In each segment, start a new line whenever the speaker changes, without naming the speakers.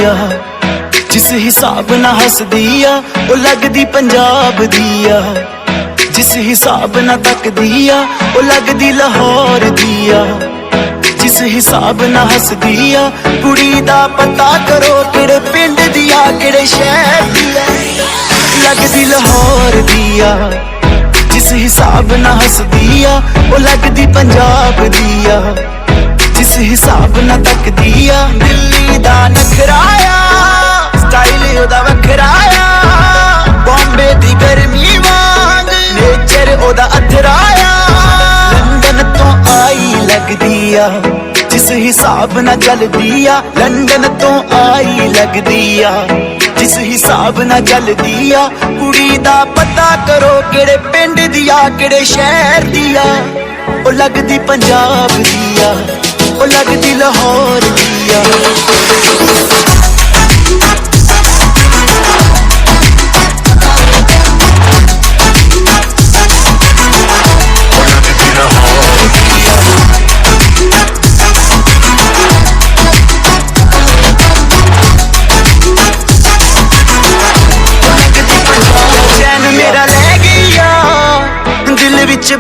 आ। जिस हिसाब ना हसदी आ ओ लगदी पंजाब दी आ। जिस हिसाब ना तकदी आ ओ लगदी लाहौर दी आ। जिस हिसाब ना हसदी आ कुड़ी दा पता करो किहड़े पिंड दी आ किहड़े शहर दी आ, लगदी लाहौर दी आ। जिस हिसाब ना हसदी आ ओ लगदी पंजाब दी आ। जिस हिसाब ना तकदी आ दिल्ली दा नखराया स्टाइल ओदा वखराया। बॉम्बे दी गर्मी वांग नेचर ओदा अथराया। लंदन तो आई लगदी आ जिस हिसाब ना चलदी आ। लंदन तो आई लगदी आ जिस हिसाब ना चलदी आ। कुड़ी दा पता करो किहड़े पिंड दी आ किहड़े शहर दी आ। ओ लगदी पंजाब दी आ ओ लगदी लाहौर दी आ।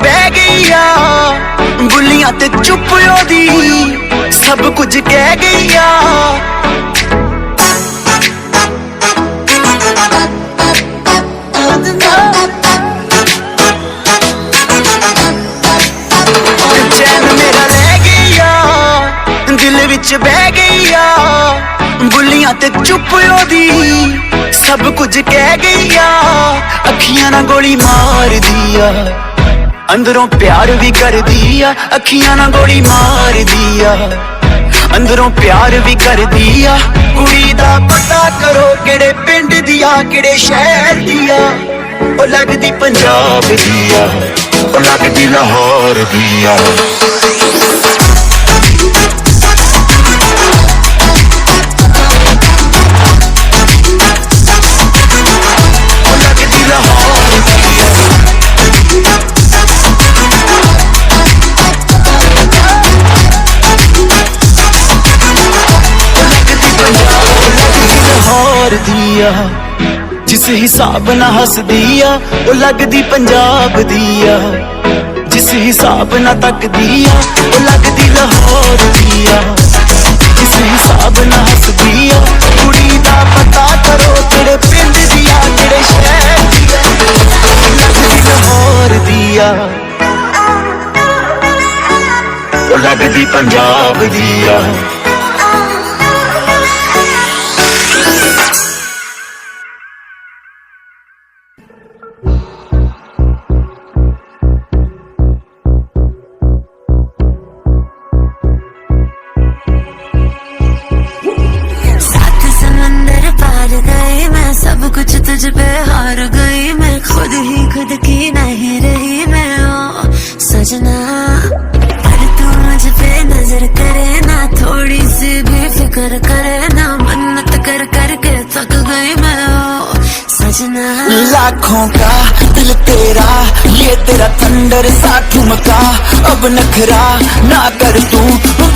बह गई आ बुलियां ते चुप ओदी सब कुछ कह गई आ। चैन मेरा रह गई आ दिल विच बह गई आ। बुलियां ते चुप ओदी सब कुछ कह गई आ। अखियां ना गोली मार दिया अंदरों प्यार भी कर दिया। अखियां ना गोली मार दिया अंदरों प्यार भी कर दिया। कुड़ी दा पता करो किहड़े पिंड दिया किहड़े शहर दिया। ओ लगदी पंजाब दिया ओ लगदी लाहौर दिया। दिया जिस हिसाब ना हसदी आ ओ लगदी पंजाब दी आ। जिस हिसाब ना तकदी आ ओ लगदी लाहौर दी आ। जिस हिसाब ना हसदी आ कुड़ी दा पता करो किहड़े पिंड दी आ किहड़े शहर दी आ। लगदी लाहौर दी आ ओ लगदी पंजाब दी आ।
सब कुछ तुझ पे हार गई मैं खुद ही खुद की नहीं रही मैं ओ सजना। पर तू मुझ पे नजर करे ना थोड़ी सी भी फिक्र करे ना। मन्नत कर करके थक गई मैं ओ सजना।
लाखों का दिल तेरा ये तेरा थंडर सा ठुमका। अब नखरा ना कर तू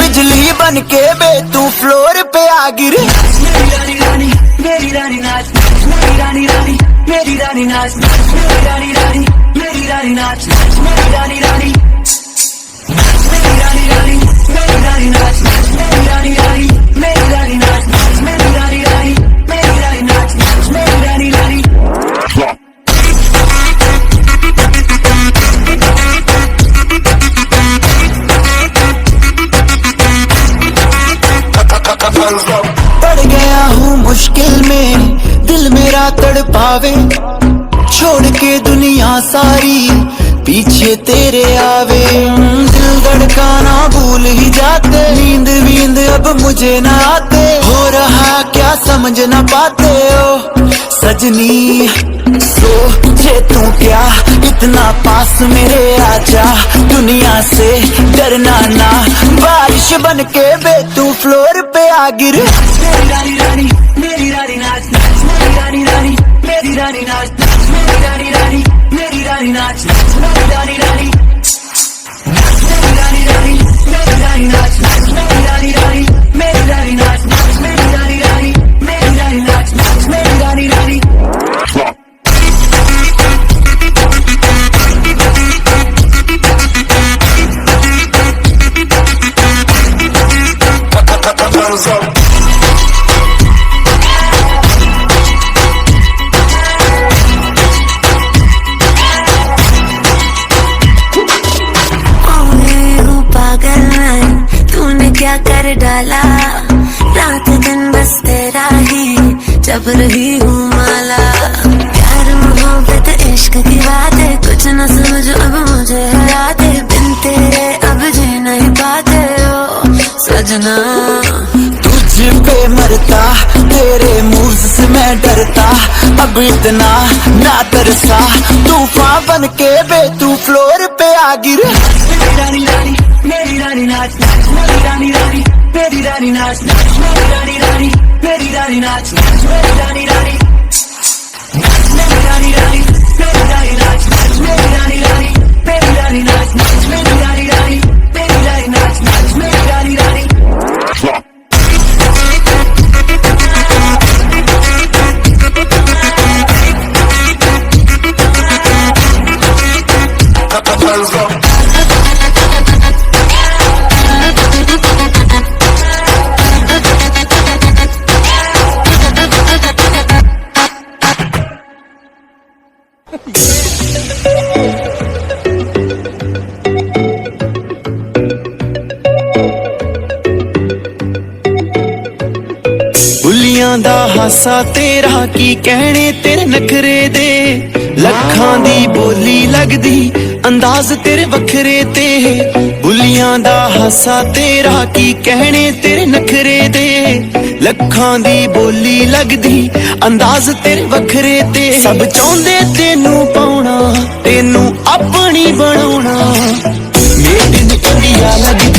बिजली बन के बे तू फ्लोर पे आ गिरे। मेरी रानी रानी मेरी रानी नाच मेरी रानी रानी मेरी रानी नाच मेरी रानी रानी मेरी रानी नाच मेरी रानी रानी मेरी रानी रानी मेरी रानी नाच मेरी रानी रानी मेरी रानी नाच मेरी रानी रानी मेरी रानी नाच मेरी रानी रानी। पड़ गया हूँ मुश्किल में दिल मेरा तड़पावे। छोड़ के दुनिया सारी पीछे तेरे आवे। दिल धड़काना भूल ही जाते नींद वींद अब मुझे ना आते। हो रहा क्या समझ ना पाते हो सजनी। सोचे तू क्या इतना पास मेरे आजा। दुनिया से डरना ना बारिश बन के बे तू फ्लोर पे आ गिर। मेरी रानी रानी मेरी रानी नाच मेरी रानी रानी मेरी रानी नाच मेरी रानी रानी मेरी रानी नाच मेरी रानी रानी मेरी रानी रानी मेरी रानी नाच मेरी रानी रानी मेरी रानी नाच मेरी रानी रानी
जप रही हूँ माला। प्यार मोहब्बत इश्क की बातें कुछ न समझो अब मुझे हराते, बिन तेरे अब जी नहीं पाते हो सजना।
तुझ पे मरता तेरे मूव्स से मैं डरता, अब इतना ना तरसा, तूफान बन के बे तू फ्लोर पे आ गिर। मेरी रानी रानी मेरी रानी नाच नाच, मेरी रानी रानी मेरी रानी नाच नाच, मेरी रानी रानी मेरी रानी नाच नाच, मेरी रानी रानी मेरी रानी रानी मेरी रानी नाच नाच, मेरी रानी रानी मेरी रानी नाच नाच, मेरी रानी रानी मेरी रानी नाच नाच, मेरी रानी रानी। ਬੁੱਲੀਆਂ ਦਾ ਹਾਸਾ ਤੇਰਾ ਕੀ ਕਹਿਣੇ ਤੇਰੇ ਨਖਰੇ ਦੇ, ਲੱਖਾਂ ਦੀ ਬੋਲੀ ਲੱਗਦੀ ਅੰਦਾਜ਼ ਤੇਰੇ ਵੱਖਰੇ ਤੇ। ਬੁੱਲੀਆਂ ਦਾ ਹਾਸਾ ਤੇਰਾ ਕੀ ਕਹਿਣੇ ਤੇਰੇ ਨਖਰੇ ਦੇ, ਲੱਖਾਂ ਦੀ ਬੋਲੀ ਲੱਗਦੀ ਅੰਦਾਜ਼ ਤੇਰੇ ਵੱਖਰੇ ਤੇ। ਸਭ ਚਾਹੁੰਦੇ ਤੈਨੂੰ ਪਾਉਣਾ, ਤੈਨੂੰ ਆਪਣੀ ਬਣਾਉਣਾ, ਮੇਡ ਇਨ ਇੰਡੀਆ ਲੱਗਦੀ